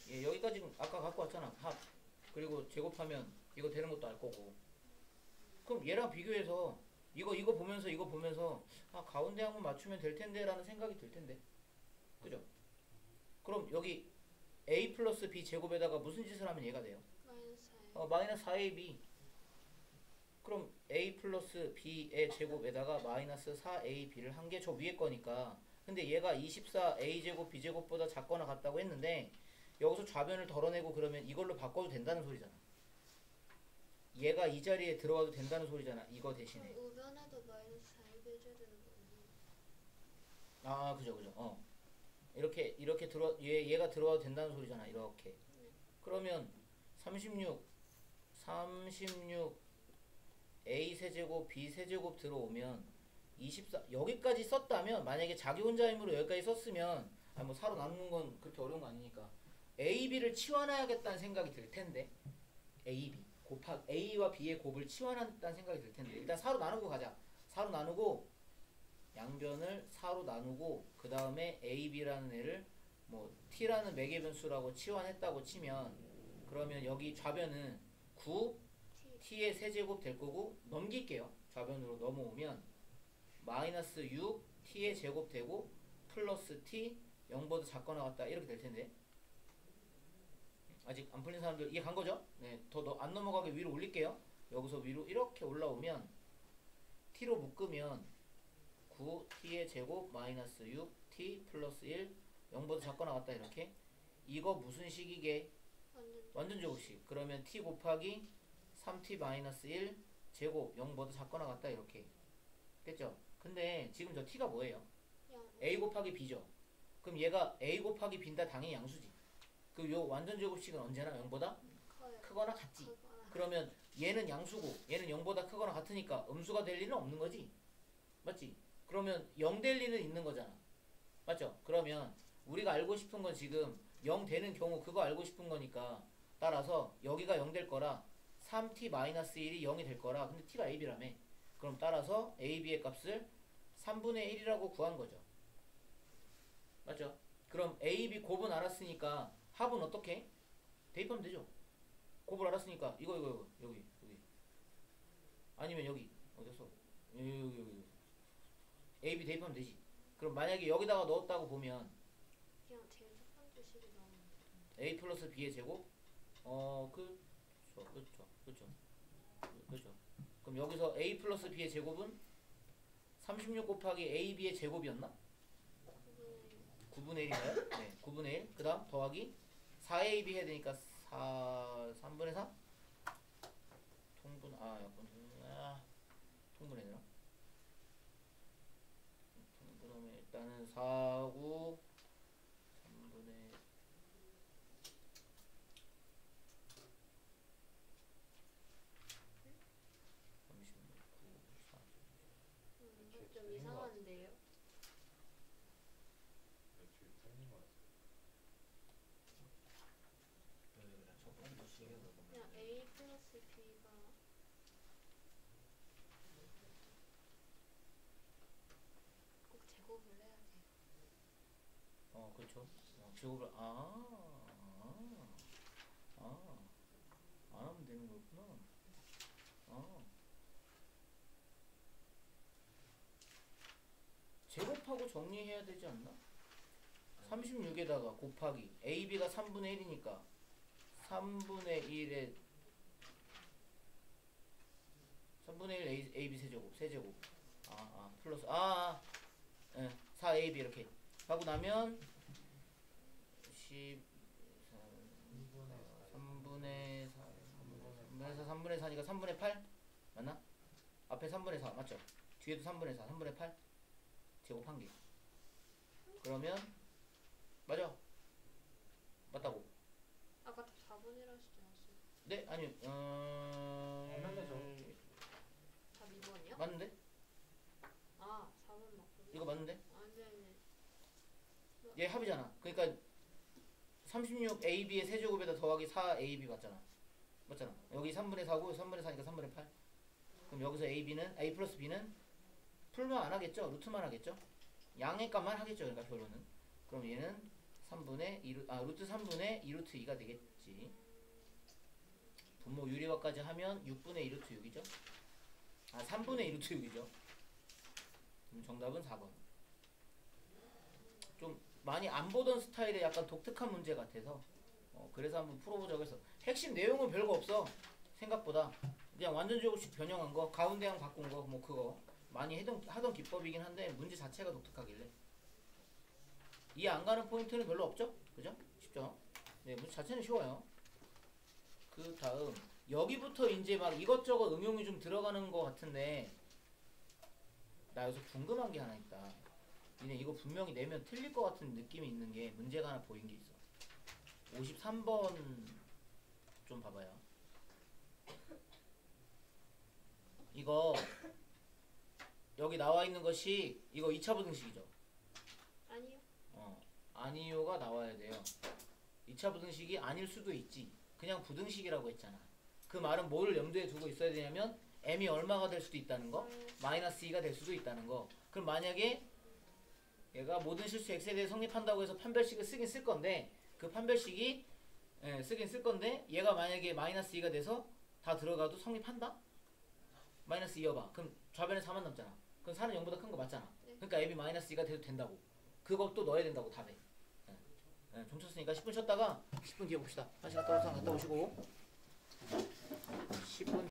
예, 여기까지 아까 갖고 왔잖아. 합. 그리고 제곱하면 이거 되는 것도 알 거고. 그럼 얘랑 비교해서 이거 보면서 아 가운데 한번 맞추면 될 텐데라는 생각이 들 텐데. 그죠? 그럼 여기 a 플러스 b 제곱에다가 무슨 짓을 하면 얘가 돼요? 마이너스 4예요. 마이너스 4ab. 그럼 a 플러스 b의 제곱에다가 마이너스 4ab를 한 게 저 위에 거니까. 근데 얘가 24a 제곱 b 제곱보다 작거나 같다고 했는데 여기서 좌변을 덜어내고 그러면 이걸로 바꿔도 된다는 소리잖아. 얘가 이 자리에 들어와도 된다는 소리잖아. 이거 대신에. 그럼 우변에도 마이너스 4를 해줘야 되는 거 아니에요? 아 그죠. 이렇게 얘가 들어와도 된다는 소리잖아. 이렇게. 네. 그러면 36 a 세제곱 b 세제곱 들어오면 24 여기까지 썼다면, 만약에 자기 혼자 힘으로 여기까지 썼으면 뭐 4로 나누는 건 그렇게 어려운 거 아니니까 a, b를 치환해야겠다는 생각이 들 텐데, a, b a와 b의 곱을 치환한다는 생각이 들 텐데, 일단 4로 나누고 가자. 4로 나누고 양변을 4로 나누고 그 다음에 a, b라는 애를 뭐 t라는 매개 변수라고 치환했다고 치면, 그러면 여기 좌변은 9 t의 세제곱 될 거고, 넘길게요. 좌변으로 넘어오면 마이너스 6 t의 제곱 되고 플러스 t 0보다 작거나 같다 이렇게 될 텐데, 아직 안 풀린 사람들 이해 간 거죠? 네, 더 안 넘어가게 위로 올릴게요. 여기서 위로 이렇게 올라오면 t로 묶으면 9 t의 제곱 마이너스 6 t 플러스 1 0보다 작거나 같다 이렇게. 이거 무슨 식이게? 완전 제곱식. 그러면 t 곱하기 3t 마이너스 1 제곱 0보다 작거나 같다 이렇게. 됐죠? 근데 지금 저 t가 뭐예요? a 곱하기 b죠. 그럼 얘가 a 곱하기 b인다 당연히 양수지. 그 요 완전 제곱식은 언제나 0보다 크거나 같지. 그러면 얘는 양수고 얘는 0보다 크거나 같으니까 음수가 될 리는 없는 거지. 맞지? 그러면 0 될 리는 있는 거잖아. 맞죠? 그러면 우리가 알고 싶은 건 지금 0 되는 경우 그거 알고 싶은 거니까, 따라서 여기가 0 될 거라 3t-1이 0이 될 거라. 근데 t가 ab라며. 그럼 따라서 ab의 값을 3분의 1이라고 구한 거죠. 맞죠? 그럼 A, B 곱은 알았으니까 합은 어떻게? 대입하면 되죠. 곱을 알았으니까 이거 여기 아니면 여기 어딨어? 여기 A, B 대입하면 되지. 그럼 만약에 여기다가 넣었다고 보면 그냥 제일 첫 번째 식이 나오는데. A 플러스 B의 제곱 그렇죠. 그럼 여기서 A 플러스 B의 제곱은 36 곱하기 AB의 제곱이었나? 9분의 1인가요? 네, 9분의 1. 그 다음 더하기 4AB 해야 되니까 3분의 4? 통분해되나? 통분하면 일단은 4고 3분의 이거 좀 이상한데요? 애초에 틀린 거였어요. 그냥 첫 번째 식에서 그냥 보면 A 플러스 B가 꼭 제곱을 해야 돼요. 그렇죠. 제곱을 안 하면 되는 거구나. 제곱하고 정리해야 되지 않나? 36에다가 곱하기 AB가 3분의 1이니까 3분의 1에 3분의 1 AB 세제곱 플러스 4AB 이렇게 하고 나면 10 3분의 4니까 3분의 8 맞나? 앞에 3분의 4 맞죠? 뒤에도 3분의 4 3분의 8 제곱한 개 그러면 맞다고. 아까 다 4분이라 하시지 않았어요? 네? 아니요. 맞는데죠? 답 2번이요? 맞는데? 4번 맞거든요? 이거 맞는데? 네네. 얘 합이잖아. 그러니까 36AB의 세제곱에다 더하기 4AB 맞잖아. 여기 3분의 4고 3분의 4니까 3분의 8. 그럼 여기서 A 플러스 B는 풀만 안 하겠죠? 루트만 하겠죠? 양의 값만 하겠죠? 그러니까 결론은. 그럼 얘는 3분의 2, 루트 3분의 2루트 2가 되겠지. 분모 유리화까지 하면 6분의 2루트 6이죠? 3분의 2루트 6이죠. 그럼 정답은 4번. 좀 많이 안 보던 스타일의 약간 독특한 문제 같아서 그래서 한번 풀어보자고 해서 핵심 내용은 별거 없어. 생각보다 그냥 완전 제곱식 변형한 거 가운데항 바꾼 거 뭐 그거 많이 하던 기법이긴 한데 문제 자체가 독특하길래 이해 안 가는 포인트는 별로 없죠? 그죠? 쉽죠? 네, 문제 자체는 쉬워요. 그 다음 여기부터 이제 막 이것저것 응용이 좀 들어가는 거 같은데 나 여기서 궁금한 게 하나 있다. 니네 이거 분명히 내면 틀릴 것 같은 느낌이 있는 게 문제가 하나 보인 게 있어. 53번 좀 봐봐요. 이거 여기 나와 있는 것이 이거 2차 부등식이죠. 아니요. 아니요가 나와야 돼요. 2차 부등식이 아닐 수도 있지. 그냥 부등식이라고 했잖아. 그 말은 뭐를 염두에 두고 있어야 되냐면 m이 얼마가 될 수도 있다는 거, 마이너스 2가 될 수도 있다는 거. 그럼 만약에 얘가 모든 실수 x에 대해 성립한다고 해서 판별식을 쓰긴 쓸 건데 그 판별식이 쓰긴 쓸 건데 얘가 만약에 마이너스 2가 돼서 다 들어가도 성립한다? 마이너스 2여봐. 그럼 좌변에 4만 남잖아. 그럼 4는 0보다 큰 거 맞잖아. 그러니까 앱이 마이너스 2가 돼도 된다고. 그것도 넣어야 된다고 답에. 좀 쳤으니까 10분 쉬었다가 10분 뒤에 봅시다. 다시 갔다 오시고 10분